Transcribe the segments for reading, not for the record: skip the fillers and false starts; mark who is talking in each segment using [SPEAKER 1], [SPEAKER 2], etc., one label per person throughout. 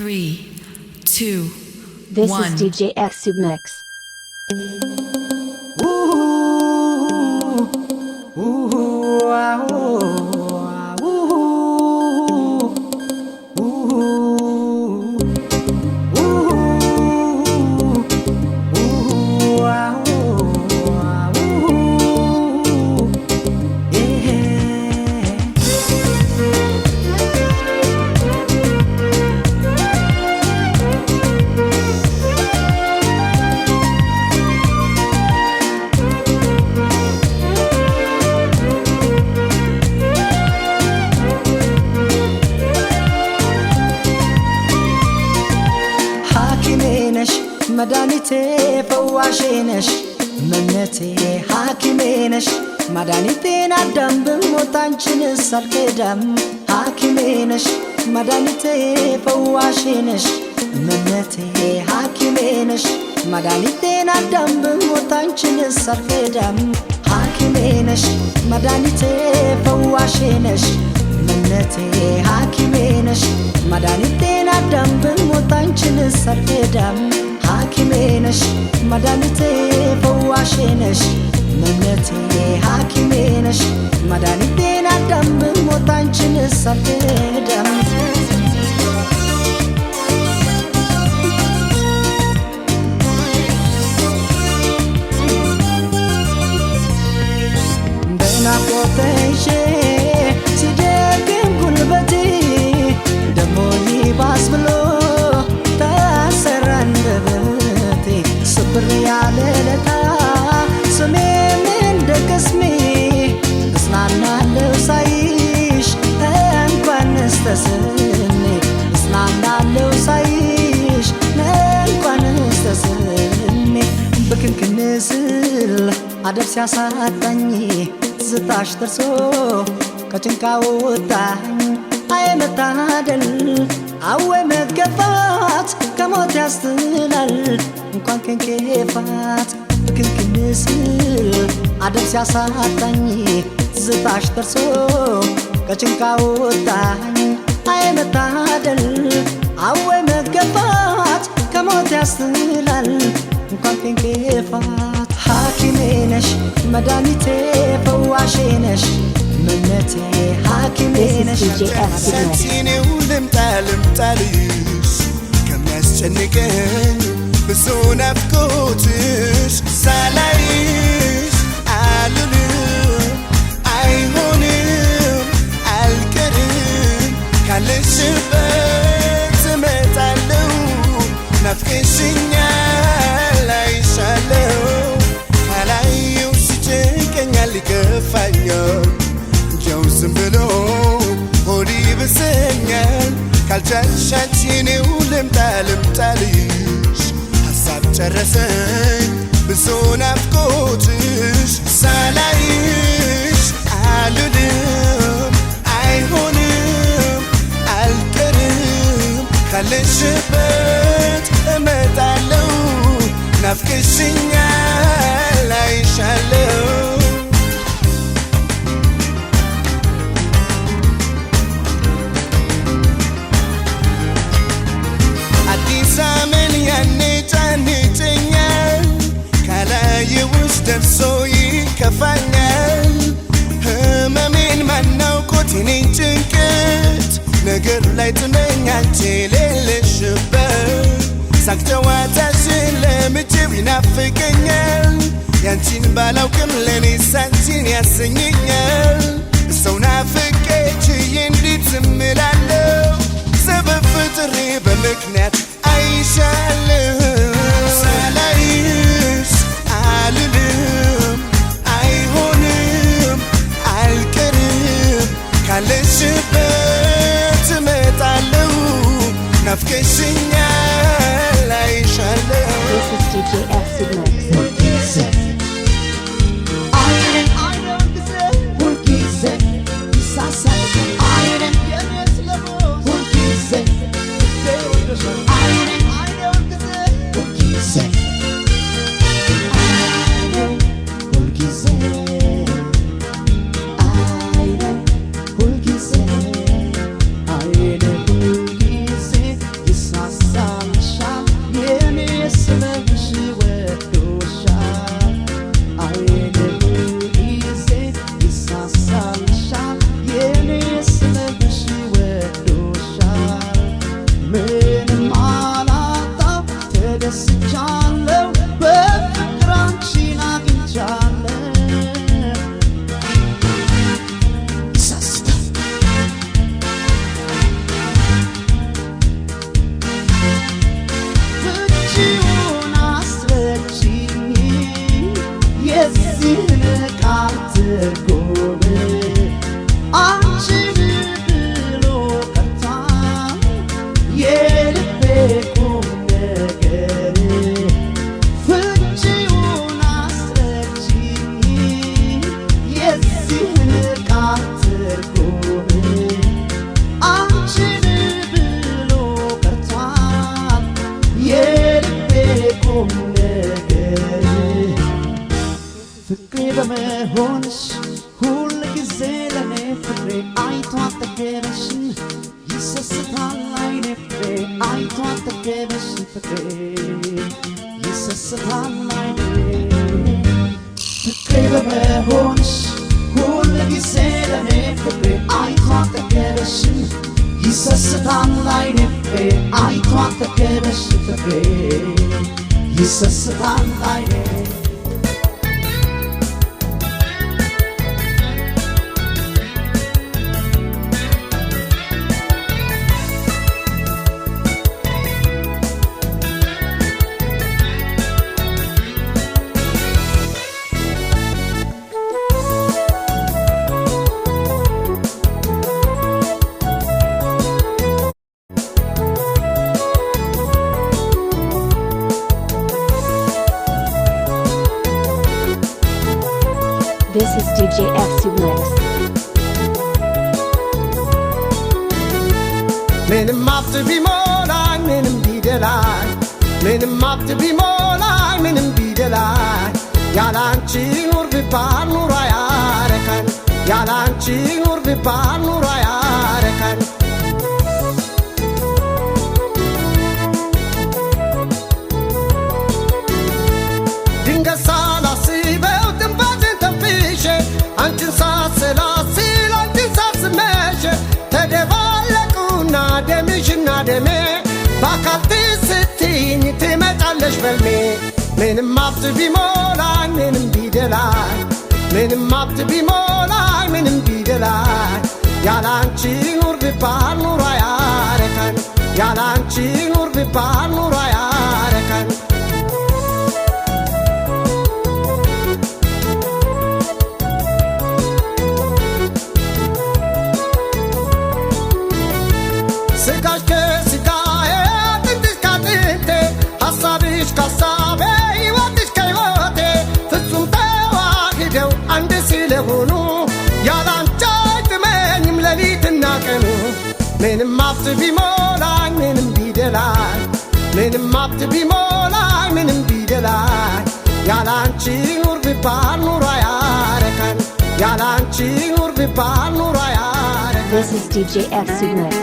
[SPEAKER 1] 3, 2,
[SPEAKER 2] This
[SPEAKER 1] 1.
[SPEAKER 2] is DJ X Submix.
[SPEAKER 3] መድኃኒቴ ፈዋሼ ነሽ መነቴ ሐኪሜ ነሽ መድኃኒቴን አዳም ብሞት አንቺንስ አልክዳም ሐኪሜ ነሽ መድኃኒቴ ፈዋሼ ነሽ መነቴ ሐኪሜ ነሽ መድኃኒቴን አዳም ብሞት አንቺንስ አልክዳም ሐኪሜ ነሽ መድኃኒቴ ፈዋሼ ነሽ መነቴ ሐኪሜ ነሽ መድኃኒቴን አዳም ብሞት አንቺንስ አልክዳም ሐኪሜ ነሽ መድኃኒቴ ፈዋሼ ነሽ መነቴ ሐኪሜ ነሽ መድኃኒቴን አዳም ብሞት አንቺንስ አልክዳም በናፍቆትሽ ሲደክም ጉልበቴ ደሞ ይባስ ብሎ አንደበቴ ስብር ያለ ለታ ስሜም እንደ ቅስሜ እጽናናለሁ ሳይሽ እንኳንስ ተስሜ እጽናናለሁ ሳይሽ እንኳንስ ተስሜ በክንክን ስል አደብ ሲያሳጣኝ ዝታሽ ደርሶ ከጭንቃ ወጣኝ አይ መታደል አወ መገፋት ከሞት ያስጥላል እንኳን ከንኬፋት በክንክን ስል አደብ ሲያሳጣኝ ዝታሽ ደርሶ ከጭንቃ ወጣኝ አይ መታደል አወ መገፋት ከሞት ያስጥላል እንኳን ከንኬፋት ሐኪሜ ነሽ መድኃኒቴ ፈዋሼ ነሽ መነቴ ሐኪሜ ነሽ
[SPEAKER 4] ሰንቲኔው ልምጣልሽ ከሚያስጨንቀኝ ብዙ ናፍቆትሽ ሳላይሽ አልልም አይሆንም አልቀርም ካለሽበት እመጣለሁ ናፍቀሽኛል አይሻለሁ ካላየው ሲጨንቀኛል ይከፋኛል ያው ዝም ብሎ ሆድ ይብሰኛል ካልቻልሽ አንቺኔው ልምጣልሽ ሐሳብ ጨረሰኝ ብዙ ናፍቆትሽ ሳላይሽ አልልም አይሆንም አልቀርም ካለሽበት እመጣለሁ ናፍቀሽኛል አይሻለሁ ደርሶ ይከፋኛል ህመሜን ማናውቆት የኔን ጭንቀት ነገር ላይ ጥመኛች የሌለሽበት ሳቅ ጨዋታሽን ለምጄው ይናፍቀኛል ያንቺን ባላውቅም ለኔስ አንቺን ያሰኘኛል ሰው ናፍቄ ችዬ እንዴት ዝም እላለሁ ሰበብ ፍጥሬ በምክንያት አይሻለሁ ሳላይሽ አልልም አይሆንም አልቀርም ካለሽበት እመጣለሁ ናፍቀሽኛል አይሻለሁ
[SPEAKER 2] This is DJ X Submix.
[SPEAKER 4] Yes,
[SPEAKER 3] መሆንሽ ሁል ጊዜ ለኔ ፍቅሬ አይቶ አጠገብሽ ይሰስታል አይኔ ፍቅሬ አይቶ አጠገብሽ ፍቅሬ ይሰስታል አይኔ ፍቅሬ በመሆንሽ ሁል ጊዜ ለኔ ፍቅሬ አይቶ አጠገብሽ ይሰስታል አይኔ ፍቅሬ አይቶ አጠገብሽ ፍቅሬ ይሰስታል አይኔ
[SPEAKER 2] This is DJ Acid Mix.
[SPEAKER 4] ምንም ሀብት ቢሞላኝ ምንም ቢደላኝ ምንም ሀብት ቢሞላኝ ምንም ቢደላኝ ያላንቺ ኑር ቢባል ኑሮ አያረካኝ ያላንቺ ኑር ቢባል ኑሮ አያረካኝ ድንገት ሳላስበው ትንፋሽን ተንፍሼ አንቺን ሳሰላስል አንቺን ሳስመሽ ተደባለቁና ደምሽና ደሜ በአካል ትስትኝ ትመጣለሽ በልሜ ምንም ሀብት ቢሞላኝ ምንም ቢደላኝ ምንም ሀብት ቢሞላኝ ምንም ቢደላኝ ያላንቺ ኑር ቢባል ኑሮ አያረካኝ ያላንቺ ኑር ቢባል ኑሮ አያረካኝ ስጋሽ ከስጋዬ አጥንትሽ ከአጥንቴ ሐሳብሽ ከሐሳቤ ሕይወትሽ ከሕይወቴ ፍጹም ተዋህደው አንድ ስለሆኑ ያላንቺ አይጥመኝም ሌሊትና ቀኑ ምንም ሀብት ቢሞላኝ ምንም ቢደላኝ ምንም ሀብት ቢሞላኝ ምንም ቢደላኝ ያላንቺ ኑር ቢባል ኑሮ አያረካኝ ያላንቺ ኑር ቢባል ኑሮ አያረካኝ
[SPEAKER 2] This is DJ Acid Mix.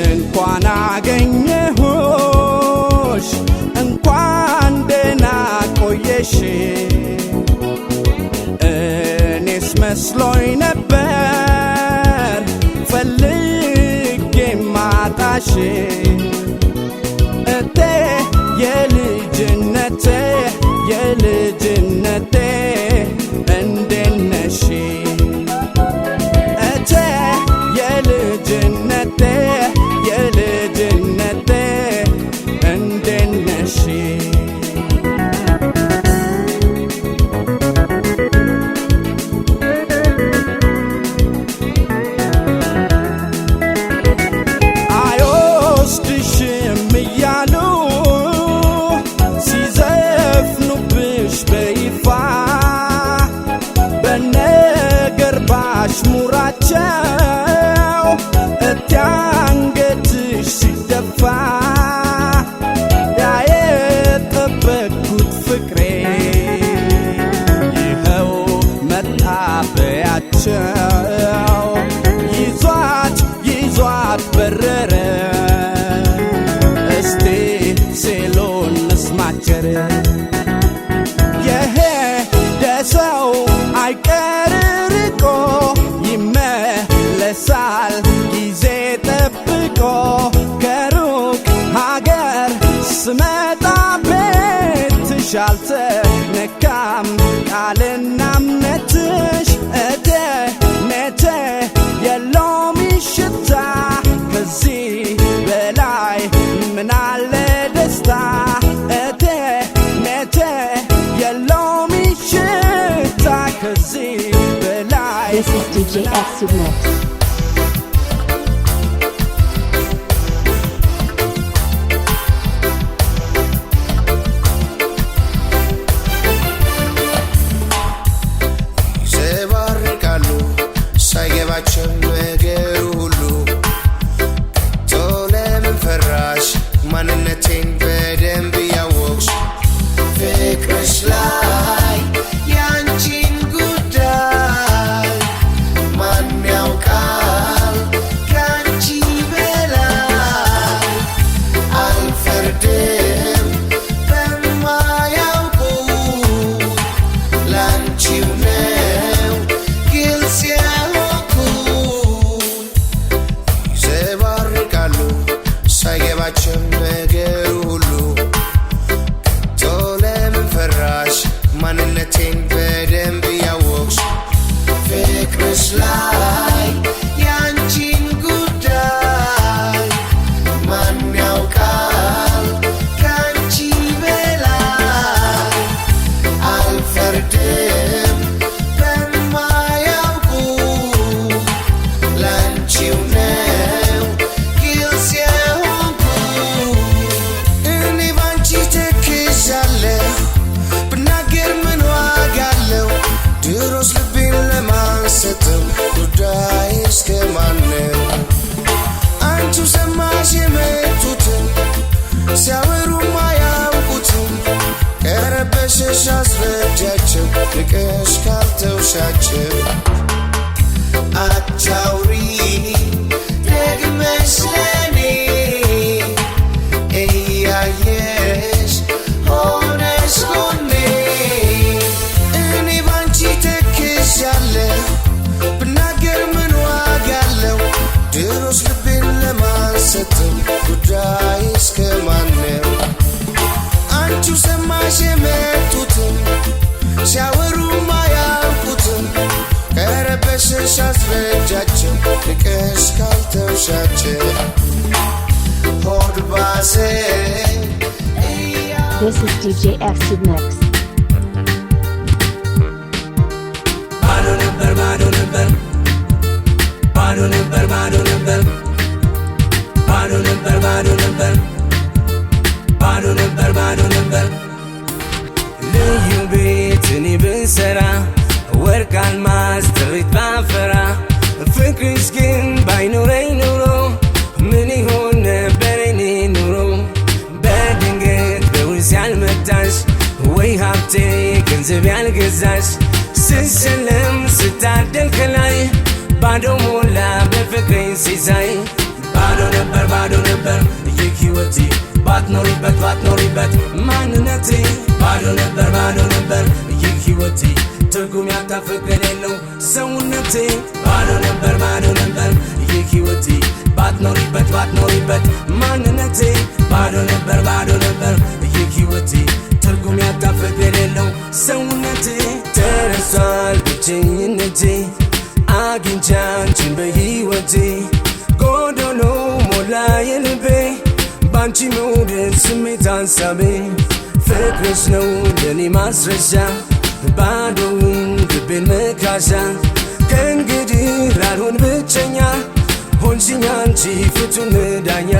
[SPEAKER 5] እንኳን አገኘሁሽ እንኳን ደህና ቆየሽ እኔስ መስሎኝ ነበር ፈልጌ ማጣሽ እቴ የልጅነቴ የልጅነቴ እንዴት ነሽ እቴ የልጅነቴ የልጅነቴ እንዴት ነሽ አይወስድሽም እያሉ ሲዘፍኑብሽ በይፋ በነገር ባሽሙራቸው እቴ አንገትሽ ሲደፋ ያየጠበቅኩት ፍቅሬ ይኸው መታበያቸው ይዟት ይዟት በረረ እስቲ ሴሎን ንስማቸር የሄደ ሰው አይቀር ርቆ ይመለሳል
[SPEAKER 2] DJ Acid Mix.
[SPEAKER 4] ይዘባርቃሉ ሳይገባቸው ነገሩ ሁሉ ከቶ ለምን ፈራሽ ማንነቴን በደንብ ያወቅሽ ፍቅርሽ ላይ ያንቺን ጉዳይ ማን ያውቃል ካንቺ በላይ አልፈርድም በማያውቁ ላንቺው ነው ግልጽ ያወኩት ይዘባርቃሉ ሳይገባቸው ነገሩ ሁሉ ከቶ ለምን ፈራሽ ማንነቴን በደንብ ያወቅሽ ፍቅርሽ ላይ ያንቺን ጉዳይ ማን ያውቃል ካንቺ በላይ አልፈርድም በማያውቁ ላንቺው ነው ግልጽ የሆንኩት እኔ ባንቺ ተክዣለሁ ብናገር ምን ዋጋ አለው ድሮስ ልቤን ለማንሰተው ጉዳይ እስከ ማነው አንቺው ሰማሽ የመቱትን ሲያወሩም አያውቁትም ቀረበሽሽ አስረጃቸው ንቀሽ ካልተውሻቸው አታውሪ ደግመሽ ለኔ እያየሽ ሆነሽ ጎኔ እኔ ባንቺ ተክዣለሁ ብናገር ምን ዋጋ አለው ድሮስ ልቤን ለማንሰተው ጉዳይ እስከ ማነው አንቺው ሰማሽ የመቱትን ሲያወሩም አያውቁትም ቀረበሽሽ አስረጃቸው ንቀሽ ካልተውሻቸው ሆድ ባሰኝ
[SPEAKER 2] This is DJ Acid Mix.
[SPEAKER 5] ባዶ ነበር ባዶ ነበር ባዶ ነበር ባዶ ነበር ባዶ ነበር ባዶ ነበር ባዶ ነበር ባዶ ነበር ልዩ ቤት እኔ ብሰራ ወርቅ አልማዝ ጥሪት ባፈራ ፍቅርሽ ግን ባይኖረኝ ኑሮ ምን ይሆን ነበር እኔ ኑሮ በድንገት በውዝ ያልመጣሽ ወይ ሀብቴ ገንዘብ ያልገዛሽ ስሰለም ስታደል ከላይ ባዶ ሞላ በፍቅሬን ሲሳይ ባዶ ነበር ይህ ሕይወቴ ባትኖሪበት ማንነቴ ባዶ ነበር ይህ ሕይወቴ ትርጉም ያጣ ፍቅር የሌለው ሰውነቴ ባዶ ነበር ይህ ሕይወቴ ባትኖሪበት ማንነቴ ባዶ ነበር ይህ ሕይወቴ ትርጉም ያጣ ፍቅር የሌለው ሰውነቴ ተረሷል ብቸኝነቴ አግኝቼ አንቺን በሕይወቴ ጎዶሎ ሞላ የልቤ ባንቺ መውደድ ስሜት ሐሳቤ ፍቅርሽ ነው ለኔ ማስረሻ ባዶውን ልቤን መካሻ ከእንግዲህ ላልሆን ብቸኛ ሆንሽኝ አንቺ ፍቱን ዳኛ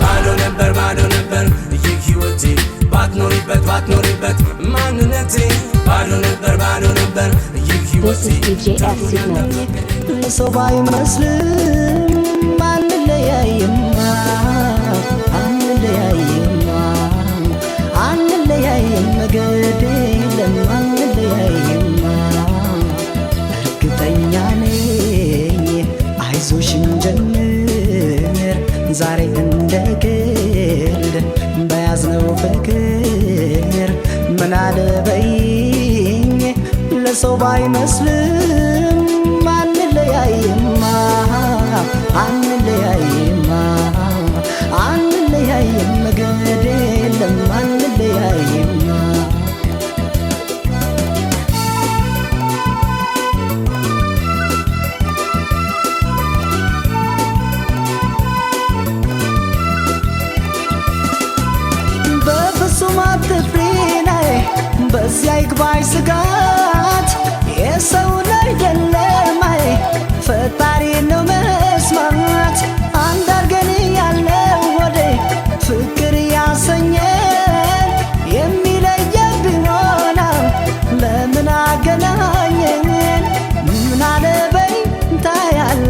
[SPEAKER 5] ባዶ ነበር ይህ ሕይወቴ ባትኖሪበት ማንነቴ ባዶ ነበር ይህ ሕይወቴ
[SPEAKER 2] This is DJ Acid Mix.
[SPEAKER 3] ለሰው ባይመስልም አንለያይም መገድ የለም አንለያይም እርግጠኛ ነኝ አይዞሽን ጀምር ዛሬ እንደ ግልድ በያዝነው ፍቅር ምን አለበይኝ ለሰው ባይመስልም አንለያይም መገድ የለም አንለያይም በፍጹም አትፍሪ ነይ በዚያ ይግባኝ ስጋት የሰውን አይደለም አይ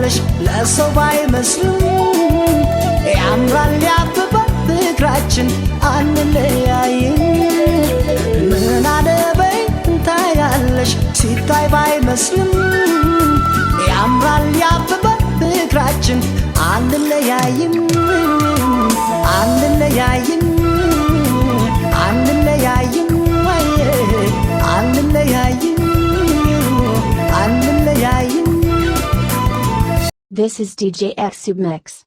[SPEAKER 3] ታያለሽ ለሰው ባይመስልም ያምራል ያብባል ፍቅራችን አንለያይም ምን አለበይ ታያለሽ ሲታይ ባይመስልም ያምራል ያብባል ፍቅራችን አንለያይም አንለያይም አንለያይም አንለያይም አንለያይም
[SPEAKER 2] This is DJ X Submix.